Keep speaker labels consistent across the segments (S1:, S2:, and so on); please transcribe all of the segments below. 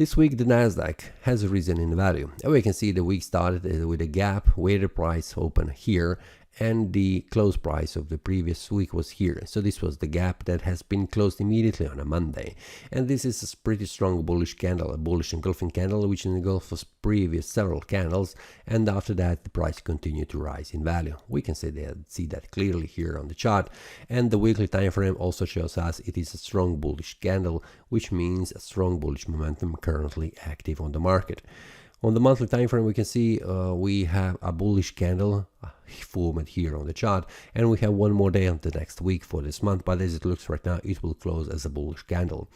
S1: This week the NASDAQ has risen in value, and we can see the week started with a gap where the price opened here and the close price of the previous week was here. So this was the gap that has been closed immediately on a Monday, and this is a pretty strong bullish candle, a bullish engulfing candle which engulfs previous several candles, and after that the price continued to rise in value. We can see that clearly here on the chart, and the weekly time frame also shows us it is a strong bullish candle, which means a strong bullish momentum currently active on the market. On the monthly time frame, we can see we have a bullish candle formed here on the chart, and we have one more day on the next week for this month, but as it looks right now, it will close as a bullish candle.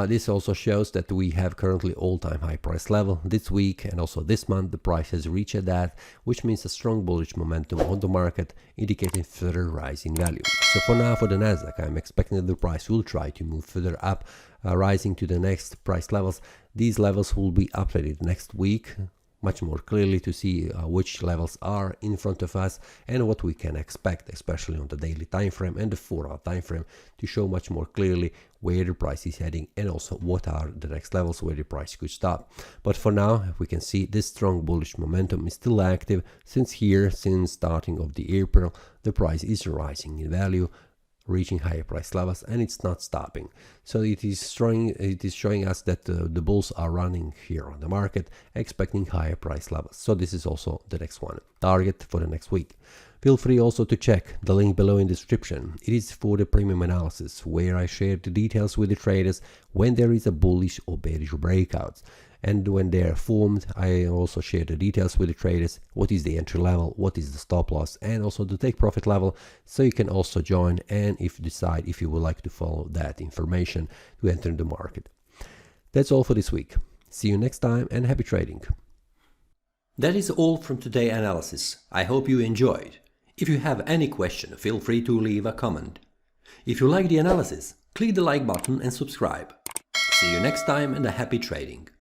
S1: This also shows that we have currently all-time high price level this week, and also this month the price has reached that, which means a strong bullish momentum on the market, indicating further rise in value. So for now, for the NASDAQ, I'm expecting that the price will try to move further up, rising to the next price levels. These levels will be updated next week much more clearly to see which levels are in front of us and what we can expect, especially on the daily time frame and the 4-hour time frame, to show much more clearly where the price is heading and also what are the next levels where the price could stop. But for now, we can see this strong bullish momentum is still active, since starting of the April, the price is rising in value, reaching higher price levels, and it's not stopping. So it is showing us that the bulls are running here on the market, expecting higher price levels. So this is also the next one, target for the next week. Feel free also to check the link below in the description. It is for the premium analysis, where I share the details with the traders when there is a bullish or bearish breakout. And when they are formed, I also share the details with the traders, what is the entry level, what is the stop loss, and also the take profit level, so you can also join and decide if you would like to follow that information to enter the market. That's all for this week. See you next time, and happy trading. That is all from today's analysis. I hope you enjoyed. If you have any question, feel free to leave a comment. If you like the analysis, click the like button and subscribe. See you next time, and a happy trading.